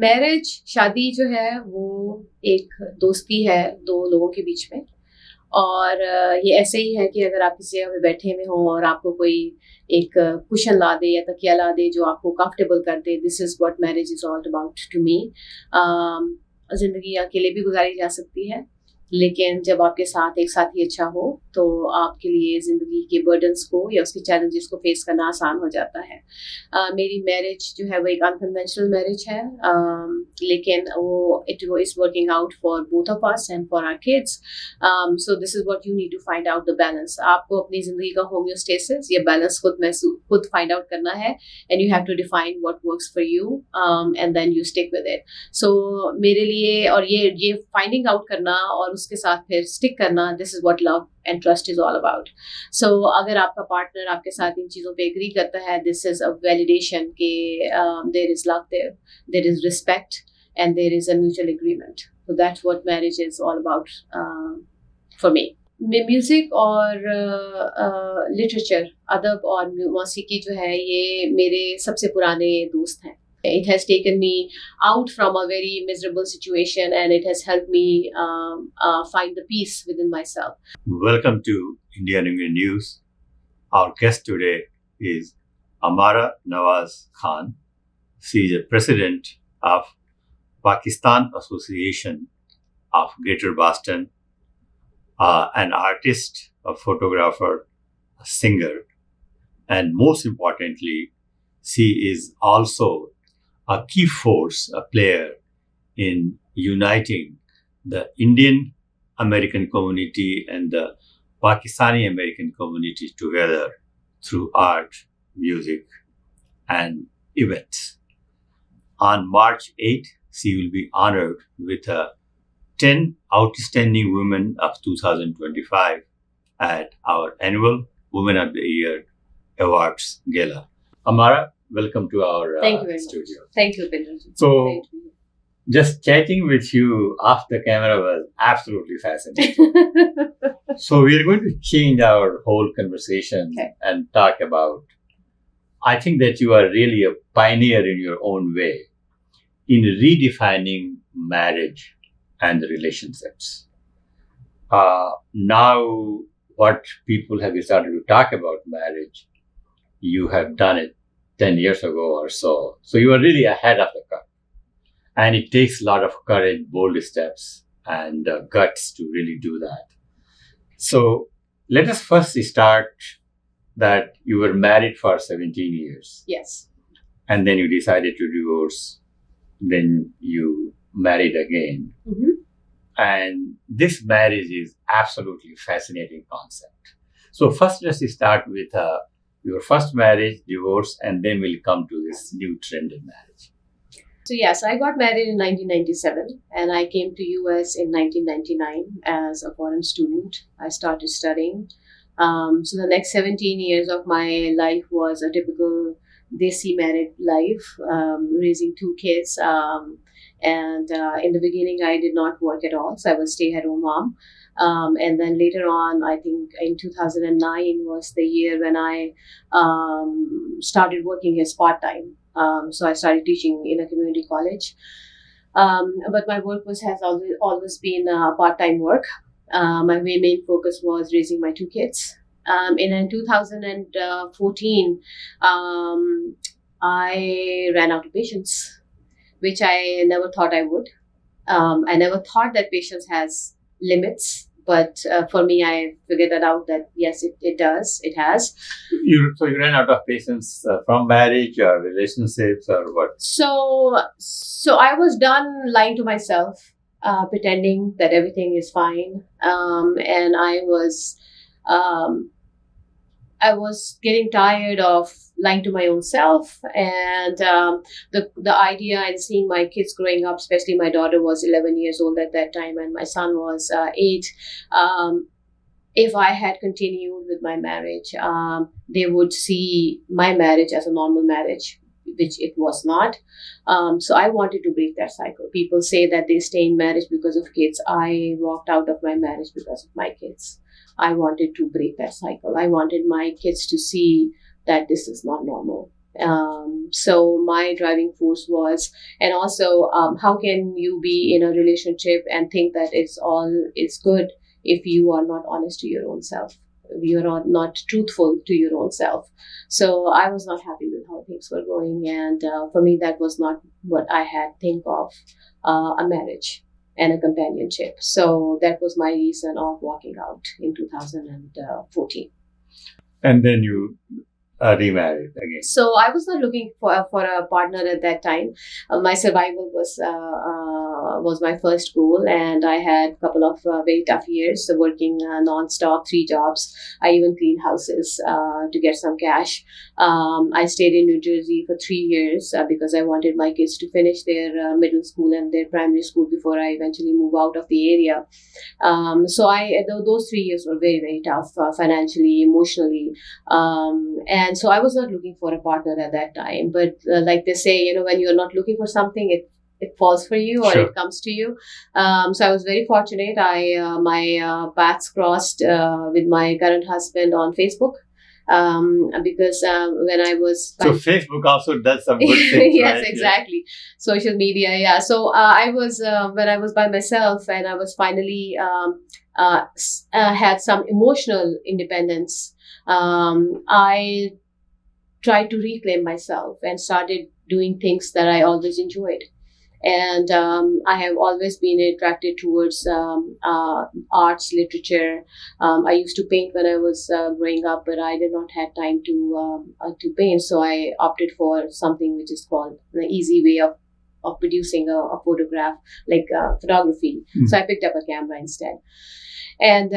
Marriage शादी जो है वो एक दोस्ती है दो लोगों के बीच में। और ये ऐसे ही है कि अगर आप किसी जगह पे बैठे हुए हो और आपको कोई एक कुशन ला दे या तकिया ला दे जो आपको कंफर्टेबल कर दे, this is what marriage is all about to me. जिंदगी अकेले भी गुजारी जा सकती है, लेकिन जब आपके साथ एक साथी अच्छा हो तो आपके लिए ज़िंदगी के बर्डन्स को या उसके चैलेंजेस को फेस करना आसान हो जाता है। मेरी मैरिज जो है वो एक अनकन्वेंशनल मैरिज है, लेकिन वो it is working out for both of us and for our kids. So this is what you need to find out the balance. आपको अपनी ज़िंदगी का होम्योस्टेसिस या बैलेंस खुद फाइंड आउट करना है, and you have to define what works for you and then you stick with it. So मेरे लिए और ये फाइंडिंग आउट करना और उसके साथ फिर स्टिक करना, this is what love and trust is all about. So अगर आपका पार्टनर आपके साथ इन चीज़ों पे एग्री करता है, दिस इज अ वैलिडेशन के there is love, there is respect and there is a mutual agreement. So that's what marriage is all about for me. Music और लिटरेचर, अदब और मौसीकी जो है ये मेरे सबसे पुराने दोस्त हैं। It has taken me out from a very miserable situation, and it has helped me find the peace within myself. Welcome to Indian News. Our guest today is Ammara Nawaz Khan. She is a president of Pakistan Association of Greater Boston, an artist, a photographer, a singer, and most importantly, she is also a key force, a player in uniting the Indian American community and the Pakistani American community together through art, music, and events. On March 8th, she will be honored with a 10 Outstanding Women of 2025 at our annual Women of the Year Awards Gala. Ammara, welcome to our Thank you very studio. much. Thank you, Pinterest. So, just chatting with you off the camera was absolutely fascinating. So, we are going to change our whole conversation and talk about, I think that you are really a pioneer in your own way in redefining marriage and relationships. Now, what people have started to talk about marriage, you have done it 10 years ago or so. So you are really ahead of the curve. And it takes a lot of courage, bold steps, and guts to really do that. So let us first start that you were married for 17 years. Yes. And then you decided to divorce. Then you married again. Mm-hmm. And this marriage is absolutely fascinating concept. So first let's start with your first marriage, divorce, and then we'll come to this new trend in marriage. So yes, I got married in 1997 and I came to US in 1999 as a foreign student. I started studying. So the next 17 years of my life was a typical desi married life, raising two kids. And in the beginning, I did not work at all. So I was a stay-at-home mom. And then later on, I think in 2009 was the year when I started working as part-time. So I started teaching in a community college. But my work has always been part-time work. My main focus was raising my two kids. In 2014, I ran out of patience, which I never thought I would. I never thought that patience has limits. But for me, I figured that out that yes, it does. It has. So you ran out of patience from marriage or relationships or what? So I was done lying to myself, pretending that everything is fine. And I was getting tired of lying to my own self, and the idea and seeing my kids growing up, especially my daughter was 11 years old at that time and my son was 8. If I had continued with my marriage, they would see my marriage as a normal marriage, which it was not. So I wanted to break that cycle. People say that they stay in marriage because of kids. I walked out of my marriage because of my kids. I wanted to break that cycle. I wanted my kids to see that this is not normal So my driving force was, and also how can you be in a relationship and think that it's all is good if you are not honest to your own self, you're not truthful to your own self. So I was not happy with how things were going, and for me that was not what I had think of a marriage and a companionship. So that was my reason of walking out in 2014. And then you remarried again. So I was not looking for a partner at that time. My survival was my first goal, and I had a couple of very tough years working non-stop, 3 jobs. I even cleaned houses to get some cash. I stayed in New Jersey for 3 years because I wanted my kids to finish their middle school and their primary school before I eventually move out of the area. So those 3 years were very, very tough financially, emotionally. And so I was not looking for a partner at that time. But like they say, when you're not looking for something, it falls for you, or it comes to you. So I was very fortunate. My paths crossed with my current husband on Facebook. Because when I was... So Facebook also does some good things, yes, right? exactly. Yeah. Social media, yeah. So I was, when I was by myself and I was finally had some emotional independence, I tried to reclaim myself and started doing things that I always enjoyed. And I have always been attracted towards arts, literature. I used to paint when I was growing up, but I did not have time to paint. So I opted for something which is called the easy way of producing a photograph, like photography. So I picked up a camera instead. And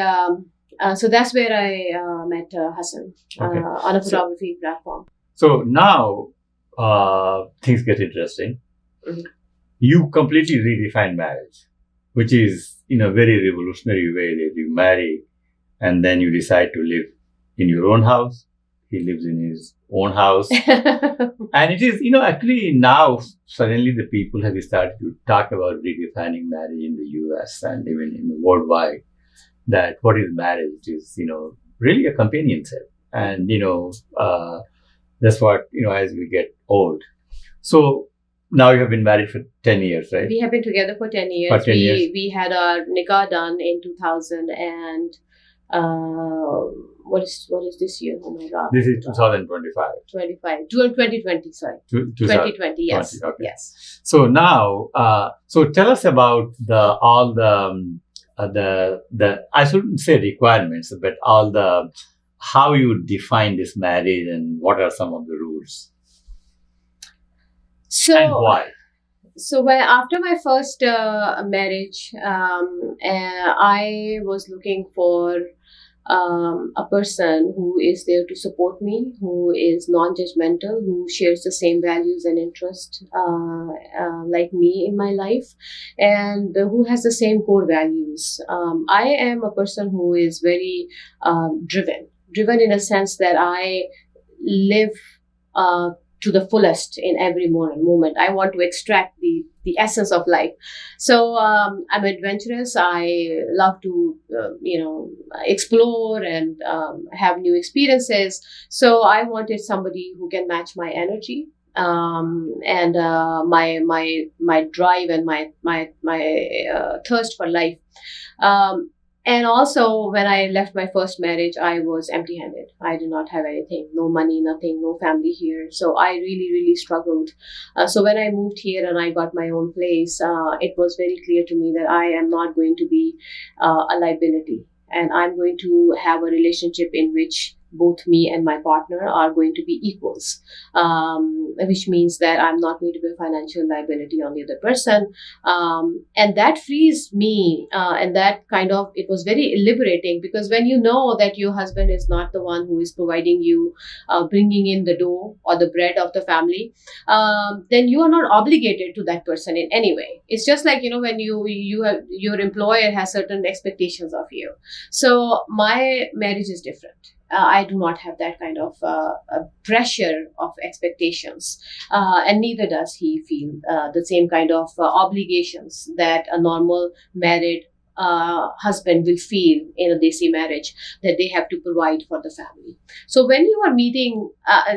so that's where I met Hassan on a photography platform. So now things get interesting. Mm-hmm. You completely redefine marriage, which is in a very revolutionary way that you marry and then you decide to live in your own house. He lives in his own house. And it is, actually now suddenly the people have started to talk about redefining marriage in the US and even in the worldwide, that what is marriage is, really a companionship. And, that's what, as we get old. So, now you have been married for 10 years, right? We have been together for 10 years. For 10 years. We had our nikah done in 2000 and what is this year? Oh my God. This is 2025. 2020, sorry. 2020, yes. Okay. Yes. So now, so tell us about all the I shouldn't say requirements, but all the, how you define this marriage and what are some of the rules? So, and why? So after my first marriage, I was looking for a person who is there to support me, who is non-judgmental, who shares the same values and interests like me in my life, and who has the same core values. I am a person who is very driven in a sense that I live to the fullest in every moment. I want to extract the essence of life. So I'm adventurous. I love to, explore and have new experiences. So I wanted somebody who can match my energy and my drive and my thirst for life. And also, when I left my first marriage, I was empty-handed. I did not have anything, no money, nothing, no family here. So I really, really struggled. So when I moved here and I got my own place, it was very clear to me that I am not going to be a liability. And I'm going to have a relationship in which both me and my partner are going to be equals, which means that I'm not going to be a financial liability on the other person. And that frees me, and that it was very liberating, because when you know that your husband is not the one who is providing you, bringing in the dough or the bread of the family, then you are not obligated to that person in any way. It's just like, when you have, your employer has certain expectations of you. So my marriage is different. I do not have that kind of pressure of expectations, and neither does he feel the same kind of obligations that a normal married husband will feel in a desi marriage, that they have to provide for the family. So when you are meeting,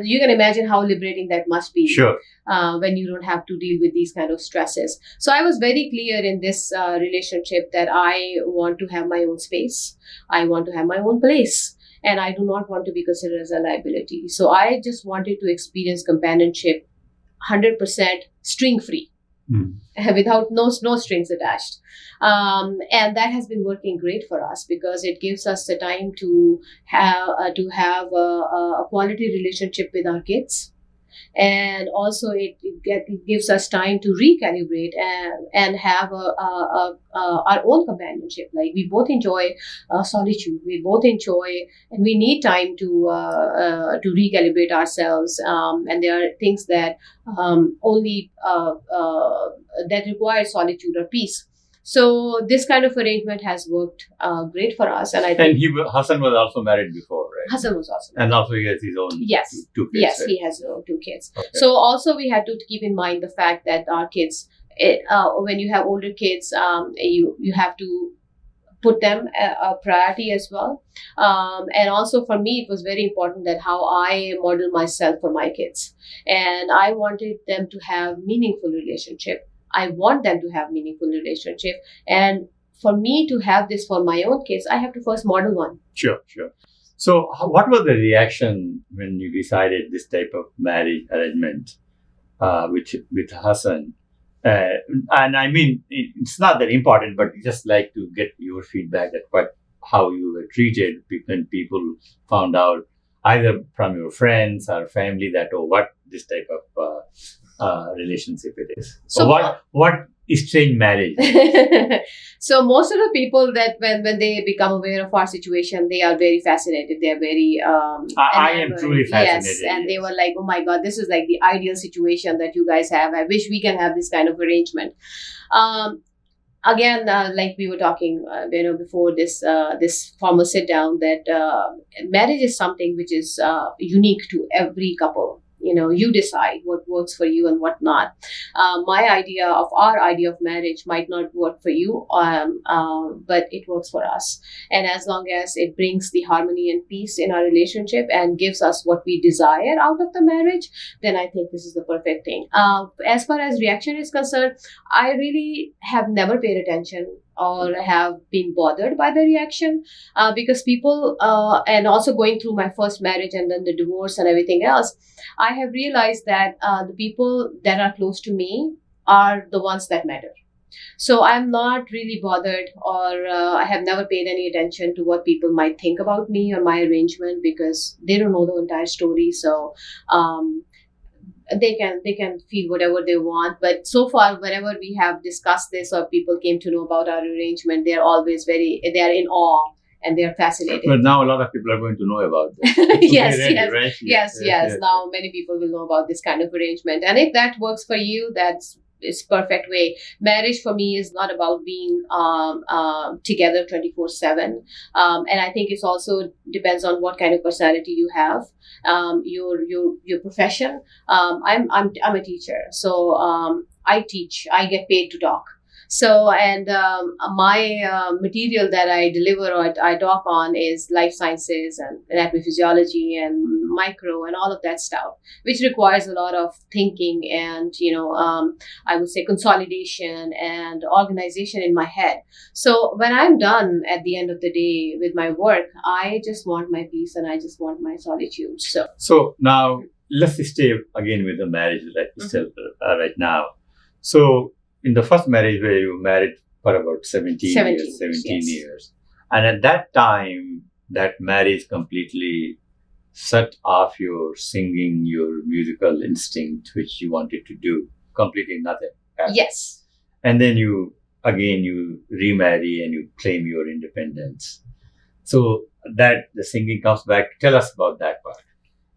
you can imagine how liberating that must be. Sure. When you don't have to deal with these kind of stresses. So I was very clear in this relationship that I want to have my own space. I want to have my own place. And I do not want to be considered as a liability. So I just wanted to experience companionship 100% string free, without no strings attached. And that has been working great for us because it gives us the time to have a quality relationship with our kids. And also it gives us time to recalibrate and have our own companionship. Like we both enjoy solitude, we both enjoy, and we need time to recalibrate ourselves. And there are things that only that require solitude or peace. So this kind of arrangement has worked great for us, and I think. And Hassan was also married before, right? Hassan was also married. And also he has his own two kids. Yes, right? he has his own 2 kids. Okay. So also we had to keep in mind the fact that our kids, when you have older kids, you have to put them a priority as well. And also for me, it was very important that how I model myself for my kids, and I wanted them to have meaningful relationship. I want them to have meaningful relationship. And for me to have this for my own kids, I have to first model one. Sure. So what was the reaction when you decided this type of marriage arrangement with Hassan? And I mean, it's not that important, but just like to get your feedback at how you were treated when people found out either from your friends or family that, what this type of relationship it is. So what is strange marriage? So most of the people that when they become aware of our situation, they are very fascinated. They are very I am truly fascinated. Yes, and they were like, oh my God, this is like the ideal situation that you guys have. I wish we can have this kind of arrangement. Again, like we were talking, before this formal sit down, that marriage is something which is unique to every couple. You decide what works for you and what not. Our idea of marriage might not work for you, but it works for us. And as long as it brings the harmony and peace in our relationship and gives us what we desire out of the marriage, then I think this is the perfect thing. As far as reaction is concerned, I really have never paid attention or have been bothered by the reaction, because people, and also going through my first marriage and then the divorce and everything else, I have realized that the people that are close to me are the ones that matter. So I'm not really bothered, or I have never paid any attention to what people might think about me or my arrangement, because they don't know the entire story. So they can feel whatever they want. But so far, whenever we have discussed this or people came to know about our arrangement, they're always they are in awe and they're fascinated. But now a lot of people are going to know about this. Yes. Now many people will know about this kind of arrangement. And if that works for you, that's perfect way. Marriage for me is not about being together 24/7, and I think it's also depends on what kind of personality you have, your profession. I'm a teacher, so I teach. I get paid to talk. So, and my material that I deliver or I talk on is life sciences and anatomy, physiology and micro and all of that stuff, which requires a lot of thinking and, I would say consolidation and organization in my head. So when I'm done at the end of the day with my work, I just want my peace and I just want my solitude. So now let's stay again with the marriage right now. So in the first marriage where you married for about 17 years. And at that time, that marriage completely set off your singing, your musical instinct, which you wanted to do. Completely nothing happened. Yes. And then you remarry and you claim your independence. So that the singing comes back. Tell us about that part.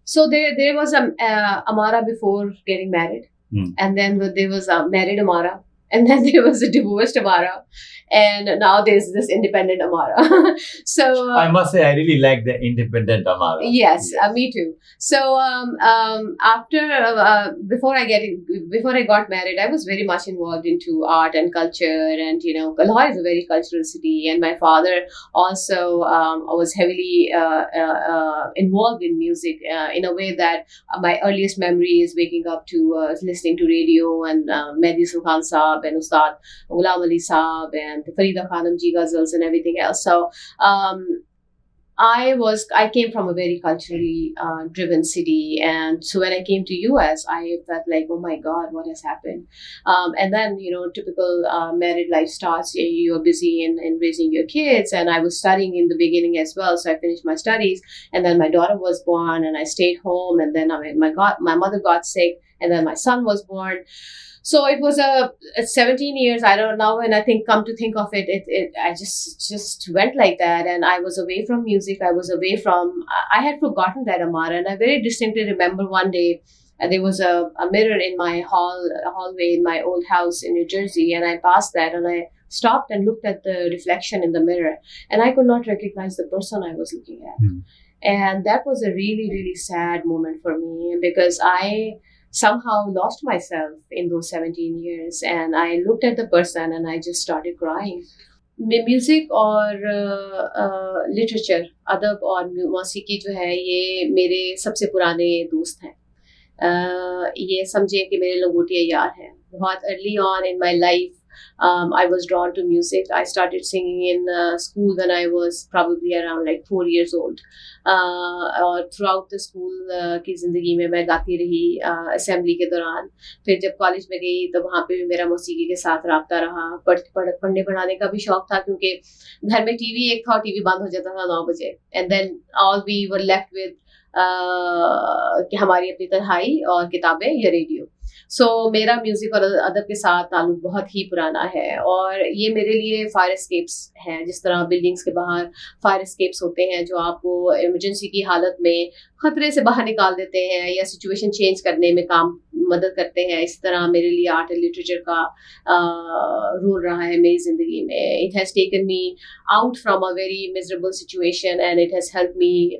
So there was Amara before getting married. And then there was married Amara. and then there was a divorced Amara, and now there's this independent Amara. So I must say I really like the independent Amara. Yes, me too. So after before I got married, I was very much involved into art and culture, and Lahore is a very cultural city, and my father also was heavily involved in music in a way that my earliest memory is waking up to listening to radio and Mehdi Sultan Saab and Ustad Ghulam Ali Saab and Farida Khanam ji ghazals and everything else. So I came from a very culturally driven city, and so when I came to US, I felt like, oh my God, what has happened? And then typical married life starts. You're busy in raising your kids, and I was studying in the beginning as well, so I finished my studies, and then my daughter was born, and I stayed home, and then my mother got sick, and then my son was born. So it was 17 years. I don't know. And I come to think of it, I just went like that. And I was away from music. I had forgotten that, Amara. And I very distinctly remember one day, there was a mirror in my hallway in my old house in New Jersey. And I passed that, and I stopped and looked at the reflection in the mirror. And I could not recognize the person I was looking at. Mm. And that was a really, really sad moment for me, because I somehow lost myself in those 17 years, and I looked at the person and I just started crying. Music और literature, अदब और मौसीकी जो है, ये मेरे सबसे पुराने दोस्त हैं. ये समझे कि मेरे लंगोटिया यार हैं. बहुत early on in my life, I was drawn to music. I started singing in school when I was probably around like 4 years old. और throughout the school की ज़िंदगी में मैं गाती रही असेंबली के दौरान. फिर जब कॉलेज में गई तो वहाँ पे भी मेरा मौसीकी के साथ राब्ता रहा. पढ़ने पढ़ाने का भी शौक था, क्योंकि घर में टीवी एक था, टीवी बंद हो जाता था 9 बजे. And then all we were left with कि हमारी अपनी तन्हाई और किताबें या रेडियो. सो मेरा म्यूजिक और अदब के साथ ताल्लुक बहुत ही पुराना है, और ये मेरे लिए फायर एस्केप्स हैं. जिस तरह बिल्डिंग्स के बाहर फायर एस्केप्स होते हैं जो आपको इमरजेंसी की हालत में खतरे से बाहर निकाल देते हैं या सिचुएशन चेंज करने में मदद करते हैं, इस तरह मेरे लिए आर्ट एंड लिटरेचर का रोल रहा है मेरी जिंदगी में. It has taken me out from a very miserable situation, and it has helped me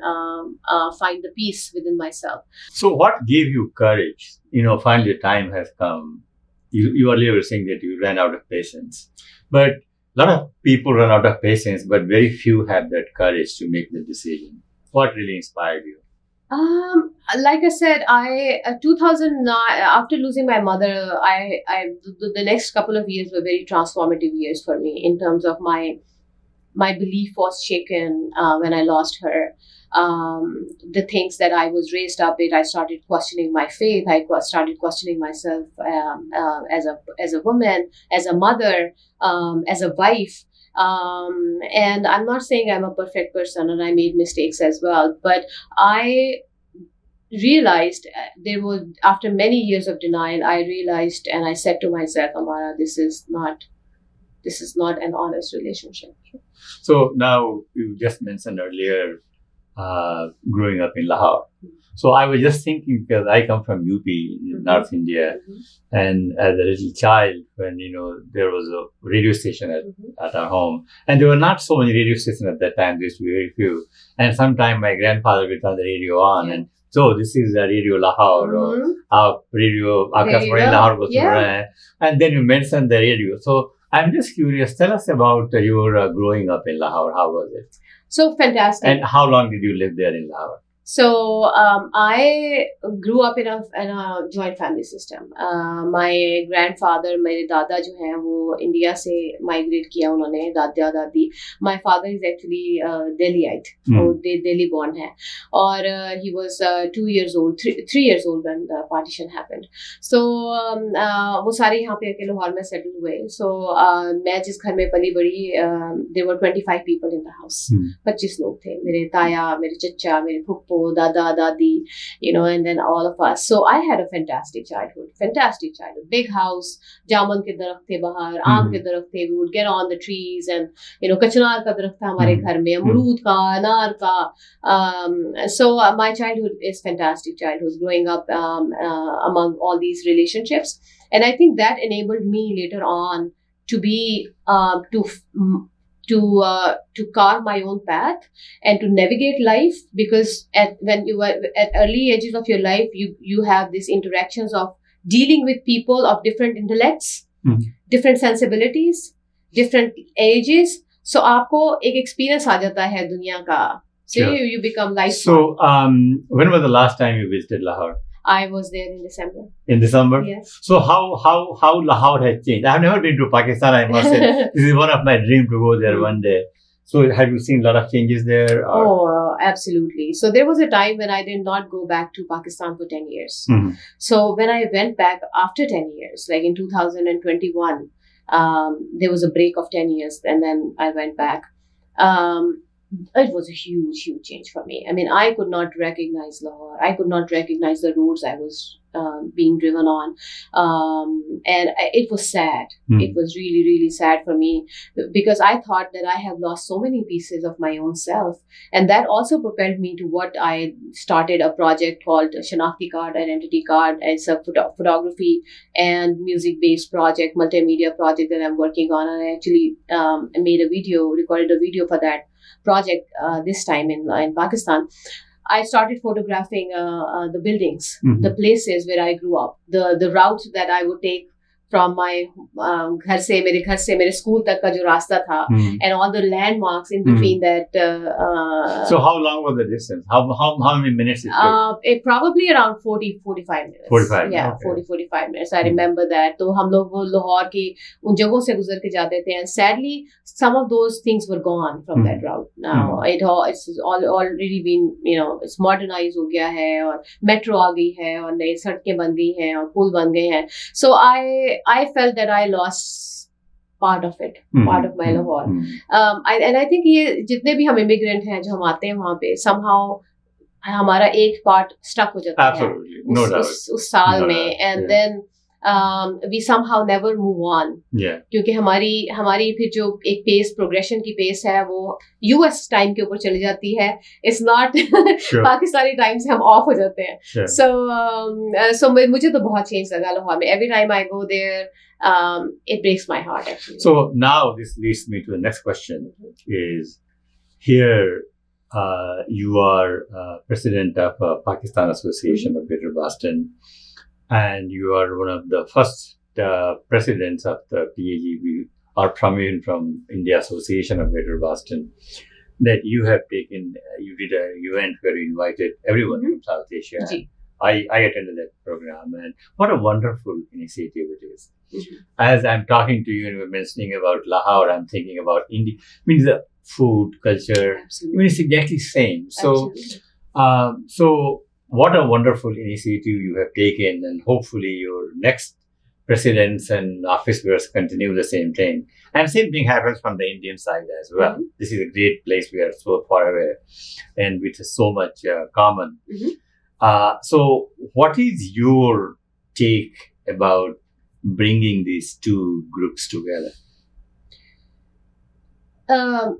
find the peace with in my self. So what give you courage? Finally the time has come. You earlier were saying that you ran out of patience, but a lot of people run out of patience, but very few have that courage to make the decision. What really inspired you? Like I said, 2009, after losing my mother, the next couple of years were very transformative years for me in terms of my belief was shaken when I lost her. The things that I was raised up with, I started questioning my faith. I started questioning myself as a woman, as a mother, as a wife. And I'm not saying I'm a perfect person, and I made mistakes as well. But I realized after many years of denial, I realized, and I said to myself, Amara, this is not an honest relationship. So now you just mentioned earlier growing up in Lahore. So I was just thinking, because I come from UP, North India, and as a little child, when there was a radio station at our home, and there were not so many radio stations at that time. There used to be very few, and sometime my grandfather would turn the radio on, and so this is Radio Lahore, or Radio Akashwani Lahore was and then you mentioned the radio. So I'm just curious. Tell us about your growing up in Lahore. How was it? So fantastic. And how long did you live there in Lahore? So I grew up in a joint family system. My grandfather, मेरे दादा जो हैं वो India से migrate किया उन्होंने, दादा दादी. My father is actually Delhiite, वो Delhi born है, और he was 2 years old, 3 years old when the partition happened. So वो सारे यहाँ पे आके लाहौर में settle हुए. So मैं जिस घर में पली बड़ी, there were 25 people in the house. 25 लोग थे. मेरे ताया, मेरे चच्चा, मेरे फुप्पो, dada, dadi, and then all of us. So I had a fantastic childhood. Big house, jamun ke darakht the bahar, aam ke darakht the. We would get on the trees, and kachnar ka darakht tha hamare ghar mein, amrood ka, anar ka. So my childhood is fantastic childhood, growing up among all these relationships. And I think that enabled me later on to be to carve my own path and to navigate life, because when you were at early ages of your life, you have these interactions of dealing with people of different intellects, different sensibilities, different ages. So आपको एक experience आ जाता है दुनिया का. So Sure. you become life. So when was the last time you visited Lahore? I was there in December. In December? Yes. So how Lahore has changed? I have never been to Pakistan, I must say. This is one of my dreams to go there one day. So have you seen a lot of changes there? Or? Oh, absolutely. So there was a time when I did not go back to Pakistan for 10 years. So when I went back after 10 years, like in 2021, there was a break of 10 years, and then I went back. It was a huge, huge change for me. I mean, I could not recognize Lahore. I could not recognize the roads I was being driven on. And it was sad. It was really, really sad for me, because I thought that I have lost so many pieces of my own self. And that also propelled me to what I started a project called Shanakti Card, Identity Card. It's a photography and music-based project, multimedia project that I'm working on. And I actually recorded a video for that project this time in Pakistan. I started photographing the buildings, the places where I grew up, the route that I would take from my घर से मेरे school तक का जो रास्ता था, and all the landmarks in between that. So how long was the distance? How many minutes it took? It probably around 40-45 minutes. 45. Yeah, okay. 40-45 minutes. I remember that. तो हम लोग वो लाहौर की उन जगहों से गुजर के जाते थे, and sadly some of those things were gone from that route. Now it's already been, it's modernized हो गया है, और metro आ गई है, और नई सड़कें बन गई हैं, और पुल बन गए हैं. So I felt that I lost part of it, part of my Lahore. And I think ये जितने भी हम immigrant हैं जो हम आते हैं वहाँ पे, somehow हमारा एक part stuck हो जाता है उस साल में, and then we somehow never move on. क्योंकि हमारी फिर जो एक पेस, प्रोग्रेशन की पेस है, वो US टाइम के ऊपर चली जाती है. It's not पाकिस्तानी टाइम से हम ऑफ हो जाते हैं. So मुझे तो बहुत चेंज लगा लाहौर में. Every time I go there, it breaks my heart actually. So now this leads me to the next question. Is here you are president of Pakistan Association of Greater Boston. And you are one of the first presidents of the PAGB, or from India Association of Greater Boston, that you have taken. You did an event where you invited everyone from South Asia. I attended that program, and what a wonderful initiative it is. As I'm talking to you and we're mentioning about Lahore, I'm thinking about India. I mean, the food, culture, I mean, it's exactly same. So, so what a wonderful initiative you have taken, and hopefully your next presidents and office bearers continue the same thing. And same thing happens from the Indian side as well. This is a great place. We are so far away, and with so much common. So what is your take about bringing these two groups together? I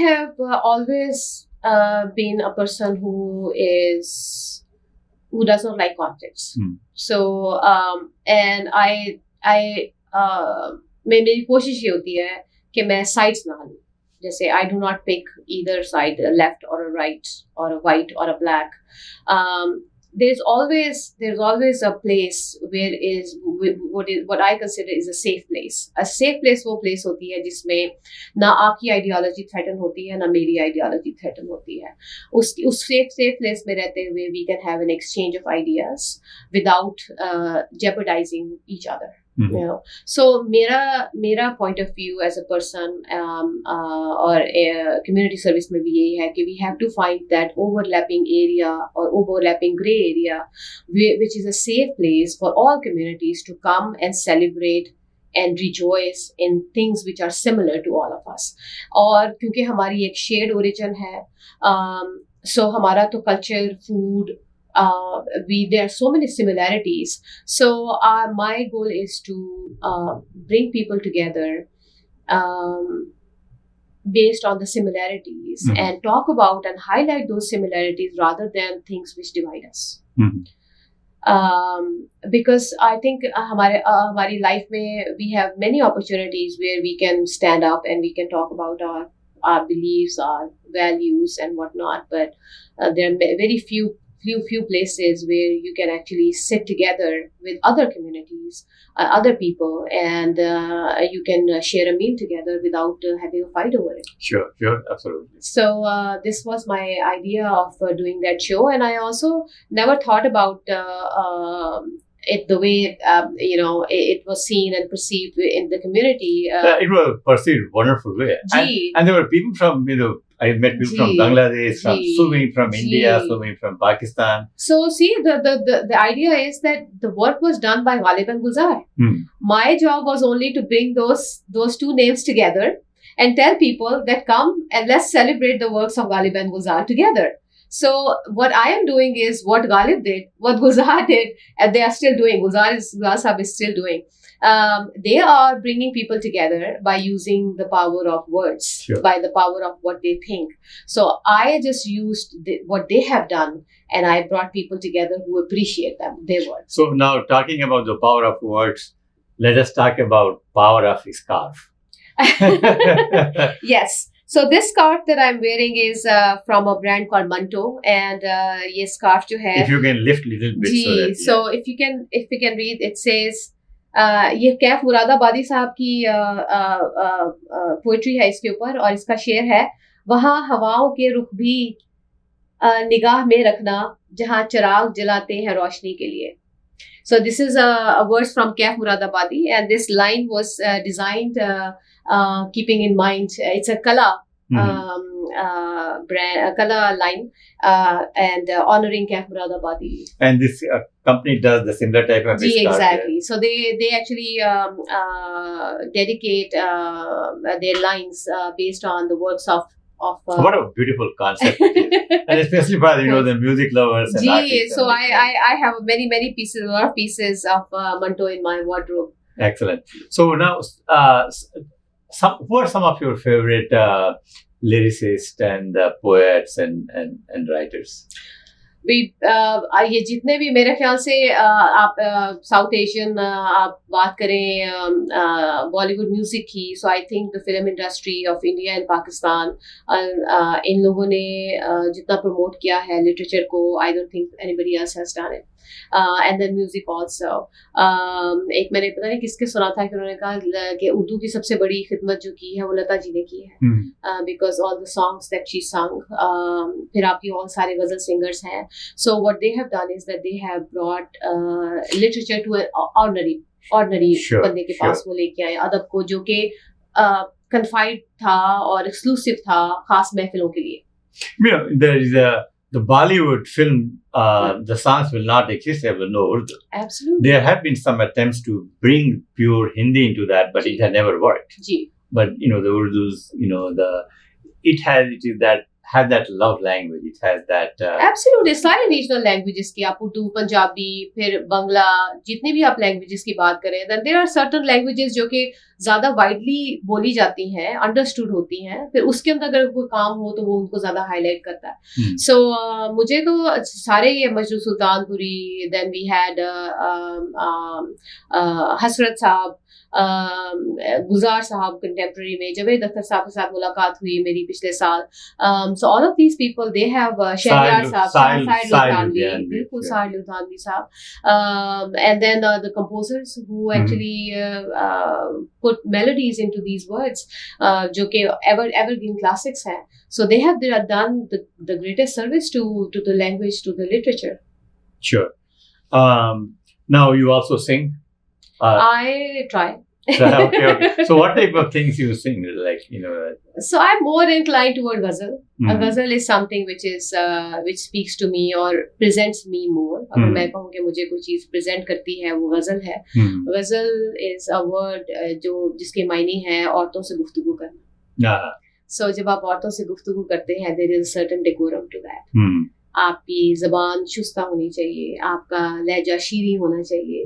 have always been a person who does not like conflicts. So and मेरी कोशिश ये होती है कि मैं sides ना लूँ. जैसे I do not pick either side, a left or a right or a white or a black. There's always a place where is what I consider is a safe place. A safe place वो place होती है जिसमें ना आपकी ideology threaten होती है, ना मेरी ideology threaten होती है. उस safe place में रहते हुए we can have an exchange of ideas without jeopardizing each other. So मेरा point of view as a person और community service में भी यही है कि we have to find that overlapping area or overlapping gray area which is a safe place for all communities to come and celebrate and rejoice in things which are similar to all of us. और क्योंकि हमारी एक shared origin है, so हमारा तो culture, food, there are so many similarities. So my goal is to bring people together based on the similarities and talk about and highlight those similarities rather than things which divide us. Because I think हमारी life में we have many opportunities where we can stand up and we can talk about our beliefs, our values, and whatnot. But there are very few places where you can actually sit together with other communities, other people, and you can share a meal together without having a fight over it. Sure, absolutely. So this was my idea of doing that show, and I also never thought about it the way it was seen and perceived in the community. It was perceived wonderful way, and there were people from I met people from Bangladesh, so many from India, so many from Pakistan. So see, the idea is that the work was done by Ghalib and Gulzar. My job was only to bring those two names together and tell people that come and let's celebrate the works of Ghalib and Gulzar together. So what I am doing is what Ghalib did, what Gulzar did, and they are still doing. Gulzar Sahab is still doing. They are bringing people together by using the power of words, by the power of what they think. So I just used what they have done, and I brought people together who appreciate their words. So now, talking about the power of words, let us talk about power of scarf. Yes. So this scarf that I'm wearing is from a brand called Manto, and ये scarf जो है. If you can lift a little bit. So if you can read, it says. ये कैफ मुरादाबादी साहब की poetry है इसके ऊपर, और इसका शेर है, वहाँ हवाओं के रुख भी निगाह में रखना जहाँ चिराग जलाते हैं रोशनी के लिए. So this is a verse from Kaif Muradabadi, and this line was designed keeping in mind it's a kala brand, a kala line, and honoring Kaif Muradabadi. And this company does the similar type of exactly. So they actually dedicate their lines based on the works of what a beautiful concept it is. And especially for the music lovers and artists. So I have a lot of pieces of Manto in my wardrobe. Excellent. So now who are some of your favorite lyricists and poets and writers? ये जितने भी मेरे ख्याल से आप south Asian आप बात करें बॉलीवुड म्यूजिक की, so I think the film industry of India and Pakistan, इन लोगों ने जितना प्रमोट किया है लिटरेचर को, I don't think anybody else has done it. And then music also. एक मैंने पता नहीं किसके सुना था कि उन्होंने कहा कि उर्दू की सबसे बड़ी खिदमत जो की है वो लता जी ने की है, because all the songs that she संग. फिर आपकी और सारे गजल सिंगर्स हैं. So what they have done is that they have brought literature to an ordinary बंदे के पास वो लेके आए अदब को, जो कि confined था और exclusive था खास महफिलों के लिए. There is the Bollywood film, the songs will not exist if there was no Urdu. Absolutely. There have been some attempts to bring pure Hindi into that, but it has never worked. But the Urdu's, has that love language. It has that. Absolutely. सारे regional languages की, आप उर्दू, पंजाबी, फिर बंगला, जितनी भी आप languages की बात करें, then there are certain languages जो कि ज़्यादा widely बोली जाती हैं, understood होती हैं, फिर उसके अंदर अगर कोई काम हो तो वो उनको ज़्यादा highlight करता है. So मुझे तो सारे ये Majrooh Sultanpuri, then we had हसरत साहब, गुलजार साहब कंटेम्प्रेरी में, जवेद अख्तर साहब के साथ मुलाकात हुई मेरी पिछले साल. So all of these people, they have Shahryar साहब, बिल्कुल साहिल लुधियानवी साहब, and then the composers who actually put melodies into these words, जो कि evergreen classics हैं. So they have done the greatest service to the language, to the literature. Sure. Now you also sing. I try. Okay. So what type of things you sing? So I'm more inclined toward ghazal. A ghazal is something which speaks to me or presents me more. अगर मैं कहूँ कि मुझे कोई चीज present करती है, वो ghazal है. Ghazal is a word जिसके मायने है औरतों से गुफ्तगू करना. So जब आप औरतों से गुफ्तगू करते हैं, there is a certain decorum to that. आपकी ज़बान शुस्ता होनी चाहिए, आपका लहजा शीरी होना चाहिए,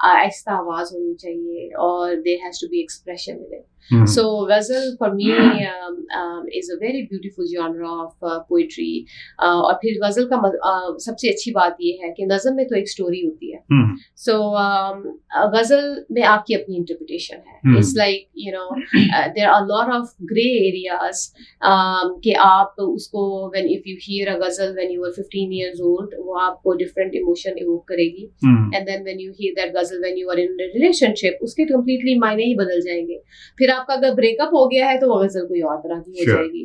आहिस्ता आवाज़ होनी चाहिए, और there has to be expression in it. So ghazal for me is a very beautiful genre of poetry. और फिर ghazal का सबसे अच्छी बात ये है कि नज़म में तो एक स्टोरी होती है. So ghazal में आपकी अपनी interpretation है. It's like there are a lot of gray areas कि आप उसको if you hear a ghazal when you were 15 years old वो आपको different emotion evoke करेगी. And then when you hear that ghazal when you are in a relationship उसके completely मायने ही बदल जाएंगे. फिर आपका अगर ब्रेकअप हो गया है तो वो गजल कोई और तरह की हो जाएगी.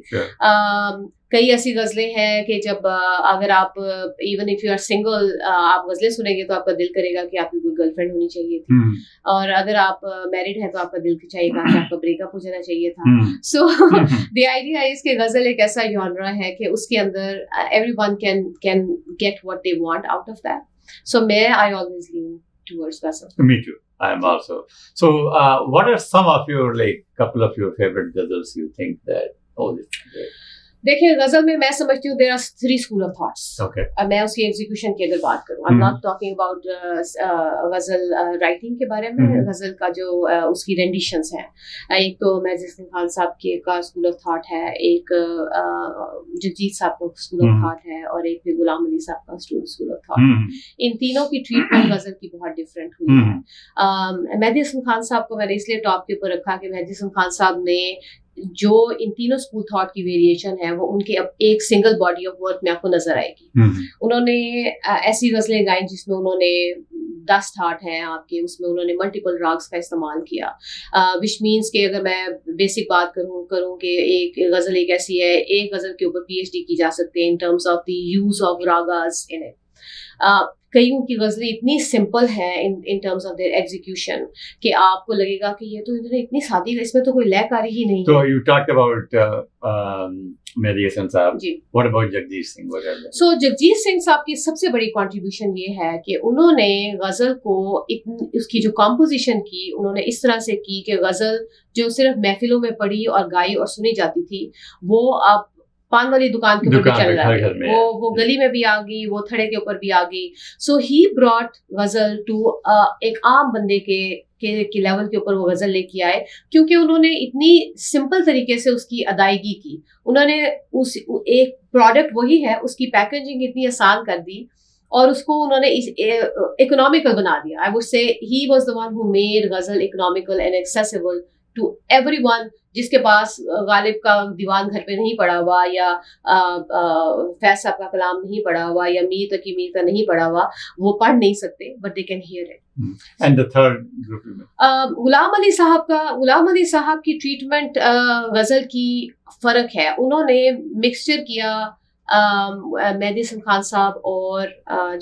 कई ऐसी गजलें हैं कि जब अगर आप even if you are single आप गजलें सुनेंगे तो आपका दिल करेगा कि आपकी कोई गर्लफ्रेंड होनी चाहिए थी. और अगर आप मैरिड हैं तो आपका दिल चाहेगा कि आपका ब्रेकअप हो जाना चाहिए था. सो द आइडिया इज कि गजल एक ऐसा जॉनरा है कि उसके अंदर everyone can get what they want out of that. So मैं I always lean towards ghazal. Me too. I am also. So, what are some of your couple of your favorite ghazals you think that this is great? देखिए गजल में मैं समझती हूँ there are 3 school of thoughts. Okay. मैं उसकी execution की अगर बात करूँ, I'm not talking about गजल राइटिंग के बारे में. गजल का जो उसकी रेंडिशंस हैं, एक तो मेहदी खान साहब का स्कूल ऑफ थॉट है, एक जगजीत साहब का स्कूल ऑफ थॉट है, और एक भी गुलाम अली साहब का स्कूल ऑफ थॉट है. इन तीनों की ट्रीटमेंट गजल की बहुत डिफरेंट हुई है. मेहदी खान साहब को मैंने इसलिए टॉप के ऊपर रखा कि मेहदी खान साहब ने जो इन तीनों स्कूल थॉट की वेरिएशन है वो उनके अब एक सिंगल बॉडी ऑफ वर्क में आपको नजर आएगी. उन्होंने ऐसी गजलें गाई जिसमें उन्होंने 10 थाट हैं आपके, उसमें उन्होंने मल्टीपल राग्स का इस्तेमाल किया. विच मीन्स कि अगर मैं बेसिक बात करूँ कि एक गजल एक ऐसी है, एक गजल के ऊपर PhD की जा सकती है in terms of the use of ragas in it. कईयों की गजलें इतनी सिंपल हैं in terms of their execution कि आपको लगेगा कि ये तो इन्होंने इतनी सादी, इसमें तो कोई लयकारी ही नहीं. So you talked about Mehdi Hasan साहब. What about Jagjit Singh? So Jagjit Singh साहब की सबसे बड़ी कंट्रीब्यूशन ये है कि उन्होंने गजल को उसकी जो कॉम्पोजिशन की उन्होंने इस तरह से की कि गजल जो सिर्फ महफिलों में पढ़ी और गाई और सुनी जाती थी वो अब पान वाली दुकान के ऊपर भी चल रहा है, वो गली में भी आ गई, वो थड़े के ऊपर भी आ गई. सो ही ब्रॉट गजल टू एक आम बंदे के लेवल के ऊपर वो गजल लेके आए, क्योंकि उन्होंने इतनी सिंपल तरीके से उसकी अदायगी की. उन्होंने उस एक प्रोडक्ट वही है, उसकी पैकेजिंग इतनी आसान कर दी और उसको उन्होंने इकोनॉमिकल बना दिया. I would say he was the one who made ghazal economical and accessible to everyone. जिसके पास गालिब का दीवान घर पे नहीं पड़ा हुआ, या फैज साहब का कलाम नहीं पड़ा हुआ, या मीर तकी मीर का नहीं पड़ा हुआ, वो पढ़ नहीं सकते, but they can hear it. And the third group Ghulam Ali sahab की ट्रीटमेंट गजल की फर्क है. उन्होंने मिक्सचर किया मेहदी हसन खान साहब और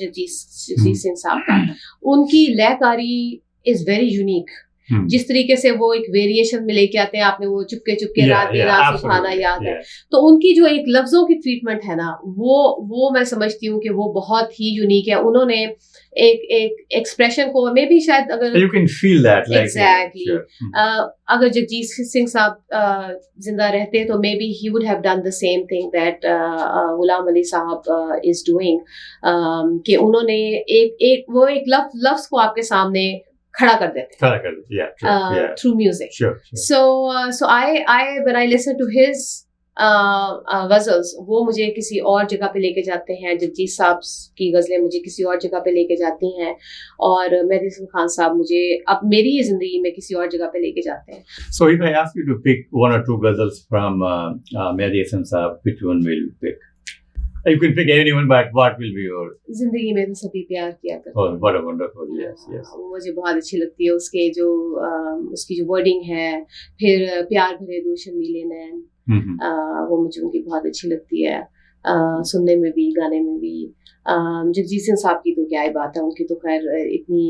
जगजीत सिंह साहब का. उनकी लयकारी इज वेरी यूनिक. जिस तरीके से वो एक वेरिएशन में लेके आते हैं, आपने वो चुपके रात सुहाना याद है, तो उनकी जो एक लफ्जों की ट्रीटमेंट है ना, वो मैं समझती हूँ कि वो बहुत ही यूनिक है. उन्होंने एक एक्सप्रेशन को मे भी शायद अगर you can feel that exactly अगर जगजीत सिंह साहब जिंदा रहते तो maybe he would have done the same thing that Ghulam Ali sahab is doing, कि उन्होंने एक लफ्ज को आपके सामने खड़ा कर देते through music. Sure. So I when I listen to his ghazals, वो मुझे किसी और जगह पे लेके जाते हैं. जगजीत साहब की गजलें मुझे किसी और जगह पे लेके जाती हैं, और मेहदी हसन खान साहब मुझे अब मेरी ही जिंदगी में किसी और जगह पे लेके जाते हैं. So if I ask you to pick one or two ghazals from Meहदी Hasan साहब, which one will you pick? You can pick anyone, but what will be your? जिंदगी में तो सभी प्यार किया करते हैं. Oh, what a wonderful, yes. मुझे बहुत अच्छी लगती है उसकी जो वर्डिंग है. फिर प्यार भरे दो शर्मीले नैन, वो मुझे उनकी बहुत अच्छी लगती है, सुनने में भी गाने में भी. जगजीत सिंह साहब की तो क्या ही बात है, उनकी तो खैर इतनी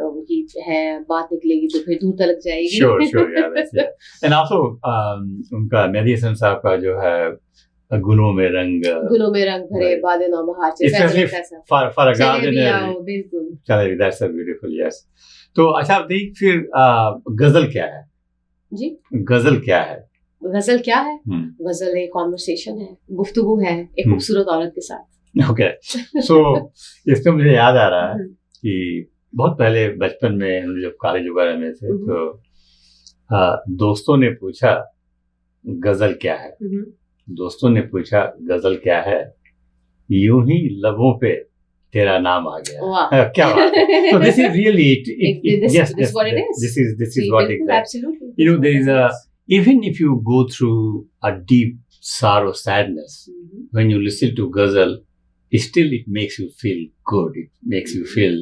उनकी है, बात निकलेगी तो फिर दूर तक जाएगी. Sure, yeah. And also उनका मेहदी हसन साहब का जो है गुलों में रंग भरे बादे नौ बहार for a gardener. बिल्कुल. That's a beautiful, yes. तो अच्छा देख, फिर गजल क्या है जी? गजल क्या है? गजल एक कॉन्वर्सेशन है, गुफ्तगू है एक खूबसूरत औरत के साथ. Okay. So इसमें मुझे याद आ रहा है कि बहुत पहले बचपन में हम जब कॉलेज वगैरह में थे, तो दोस्तों ने पूछा गजल क्या है, दोस्तों ने पूछा गजल क्या है, यूं ही लबों पे तेरा नाम आ गया। क्या बात है। So this is really yes, this is what it is. This is what exactly. Absolutely. You know, there is even if you go through a deep sorrow, sadness, when you listen to ghazal, still it makes you feel good. It makes you feel,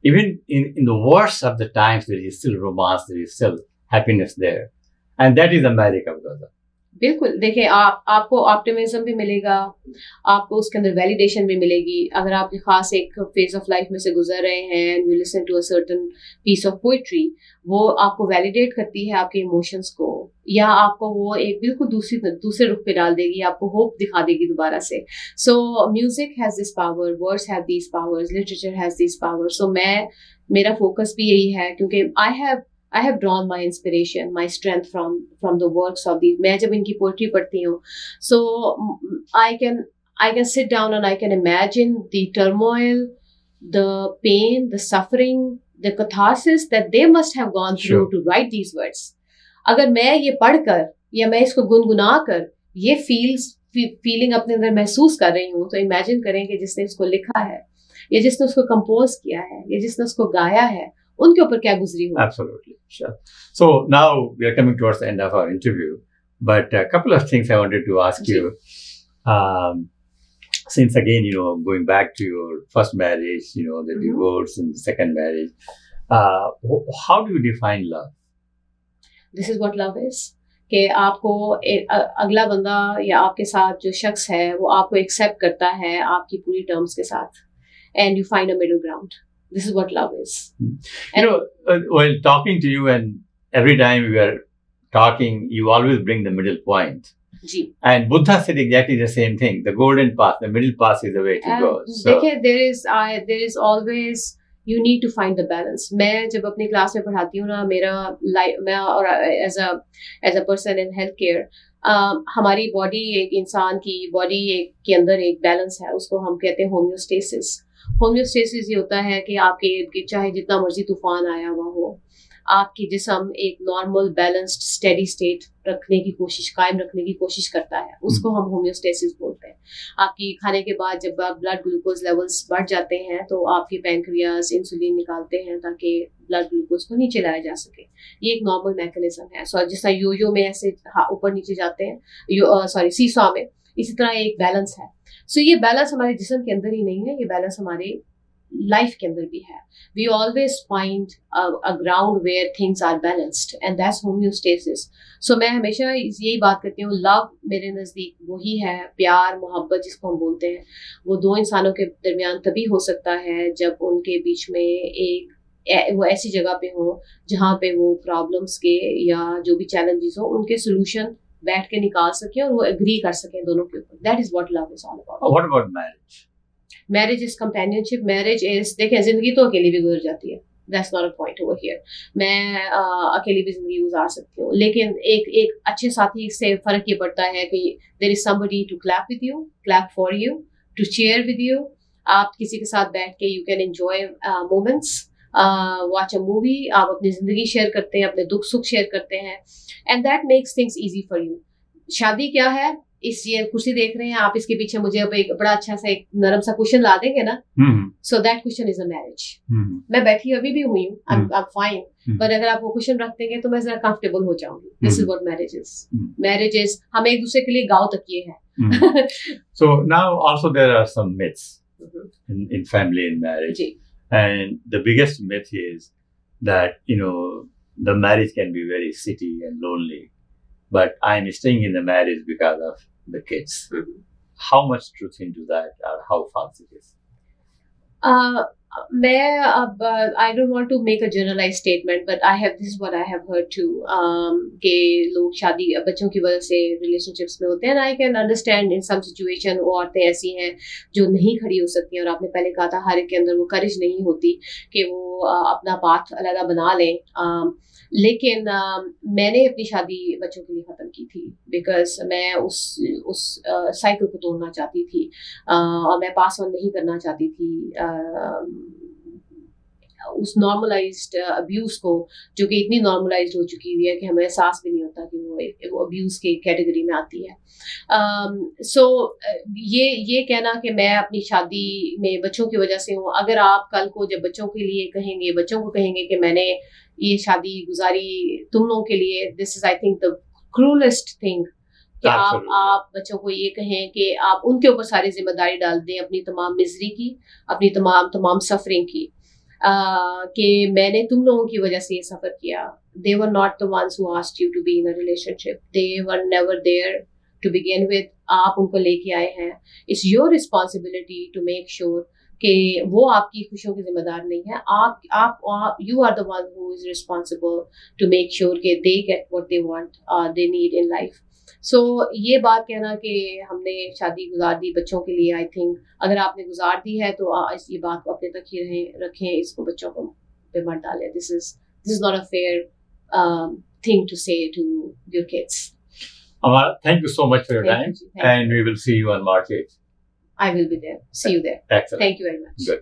even in the worst of the times, there is still romance, there is still happiness there. And that is the magic of ghazal. बिल्कुल, देखिए आपको optimism भी मिलेगा, आपको उसके अंदर validation भी मिलेगी। अगर आप खास एक फेज ऑफ लाइफ में से गुजर रहे हैं, you listen to a certain piece of poetry, वो आपको वैलिडेट करती है आपके इमोशंस को, या आपको वो एक बिल्कुल दूसरे रुख पे डाल देगी, आपको होप दिखा देगी दोबारा से। So music has this power, words have this powers, literature has this power. So मेरा फोकस भी यही है, क्योंकि I have drawn my inspiration, my strength from the works of these. मैं जब इनकी पोएट्री पढ़ती हूँ, so I can sit down and I can imagine the turmoil, the pain, the suffering, the catharsis that they must have gone through to write these words. अगर मैं ये पढ़कर या मैं इसको गुनगुना कर ये फीलिंग अपने अंदर महसूस कर रही हूँ, तो इमेजिन करें कि जिसने इसको लिखा है, या जिसने उसको कंपोज किया है, या जिसने उसको गाया है, उनके ऊपर क्या गुजरी हो। Absolutely, sure. So now we are coming towards the end of our interview, but a couple of things I wanted to ask you. Since again, you know, going back to your first marriage, you know, the divorce and the second marriage, how do you define love? This is what love is. कि आपको अगला बंदा या आपके साथ जो शख्स है वो आपको एक्सेप्ट करता है आपकी पूरी टर्म्स के साथ, and you find a middle ground. This is what love is. You know, while talking to you, and every time we are talking, you always bring the middle point. Ji. And Buddha said exactly the same thing. The golden path, the middle path is the way to go. So, देखिए, there is always you need to find the balance. मैं जब अपनी class में पढ़ाती हूँ ना, मेरा मैं और as a person in healthcare, हमारी बॉडी, एक इंसान की बॉडी के अंदर एक बैलेंस है, उसको हम कहते हैं होम्योस्टेसिस। होम्योस्टेसिस ये होता है कि आपके चाहे जितना मर्जी तूफान आया हुआ हो, आपकी जिस्म एक नॉर्मल बैलेंस्ड स्टेडी स्टेट कायम रखने की कोशिश करता है, उसको हम होम्योस्टेसिस बोलते हैं। आपकी खाने के बाद जब आप ब्लड ग्लूकोज लेवल्स बढ़ जाते हैं तो आपके पैंक्रियाज इंसुलिन निकालते हैं ताकि ब्लड ग्लूकोज को नीचे लाया जा सके। ये एक नॉर्मल मैकेनिज्म है। सो जिस तरह योयो में ऐसे ऊपर नीचे जाते हैं, सीसॉ में, इसी तरह एक बैलेंस है। सो ये बैलेंस हमारे जिस्म के अंदर ही नहीं है, ये बैलेंस हमारे लाइफ के अंदर भी है। We always find a ground where things are balanced, and that's homeostasis. So मैं हमेशा यही बात करती हूँ, लव मेरे नज़दीक वही है, प्यार मोहब्बत जिसको हम बोलते हैं, वो दो इंसानों के दरमियान तभी हो सकता है जब उनके बीच में वो ऐसी जगह पे हो जहाँ पे वो प्रॉब्लम्स के या जो भी चैलेंजेस हो उनके सोल्यूशन बैठ के निकाल सके और वो एग्री कर सके दोनों के ऊपर। That is what love is all about. What about marriage? Marriage is companionship. Marriage is, देखें, जिंदगी तो अकेली भी गुजर जाती है, that's not a point over here. मैं अकेली भी जिंदगी गुजार सकती हूँ, लेकिन एक अच्छे साथी से फर्क ये पड़ता है कि there is somebody to clap with you, clap for you, to share with you. आप किसी के साथ बैठ के you can enjoy moments, watch a movie, आप अपनी जिंदगी शेयर करते हैं, अपने दुख सुख शेयर करते हैं, and that makes things easy for you. शादी क्या है, इस ये कुर्सी देख रहे हैं आप, इसके पीछे मुझे अब एक बड़ा अच्छा सा एक नरम सा कुशन ला देंगे ना, so that cushion is a marriage. मैं बैठी अभी भी हुई हूँ, आई एम फाइन, पर अगर आप वो कुशन रख देंगे तो मैं जरा कंफर्टेबल हो जाऊंगी। This is what marriage is. Marriage is हम एक दूसरे के लिए गाँव तकिए हैं। So now also there are some myths in family and marriage. And the biggest myth is that, you know, the marriage can be very city and lonely, but I'm staying in the marriage because of the kids. How much truth into that, or how false it is? मैं अब I don't want to make a generalize statement, but this is what I have heard too, कि लोग शादी बच्चों की वजह से relationships में होते हैं। I can understand in some situation वो औरतें ऐसी हैं जो नहीं खड़ी हो सकती हैं, और आपने पहले कहा था हर एक के अंदर वो करेज नहीं होती कि वो अपना पाथ अलग बना लें। लेकिन मैंने अपनी शादी बच्चों के लिए ख़त्म की थी, बिकॉज मैं उस साइकिल को तोड़ना चाहती थी, और मैं पास ऑन नहीं करना चाहती थी उस नॉर्मलाइज्ड अब्यूज को, जो कि इतनी नॉर्मलाइज्ड हो चुकी हुई है कि हमें एहसास भी नहीं होता कि वो अब्यूज के कैटेगरी में आती है। सो ये कहना कि मैं अपनी शादी में बच्चों की वजह से हूँ, अगर आप कल को जब बच्चों के लिए कहेंगे, बच्चों को कहेंगे कि मैंने ये शादी गुजारी तुम लोगों के लिए, this is I think the cruellest thing कि आप बच्चों को ये कहें कि आप उनके ऊपर सारी जिम्मेदारी डाल दें अपनी तमाम मिजरी की, अपनी तमाम सफरिंग की, कि मैंने तुम लोगों की वजह से ये सफर किया। They were not the ones who asked you to be in a relationship. They were never there to begin with. आप उनको लेके आए हैं. It's your responsibility to make sure कि वो आपकी खुशियों के जिम्मेदार नहीं है. You are the one who is responsible to make sure कि they get what they want, they need in life. So ये बात कहना कि हमने शादी गुजार दी बच्चों के लिए, आई थिंक अगर आपने गुजार दी है तो ये बात को अपने तक ही रखें, इसको बच्चों को पे मत डालें. This is not a fair thing to say to your kids. Amara, thank you so much for your time, and we will see you on March 8th. I will be there. See you there. Excellent. Thank you very much. Good.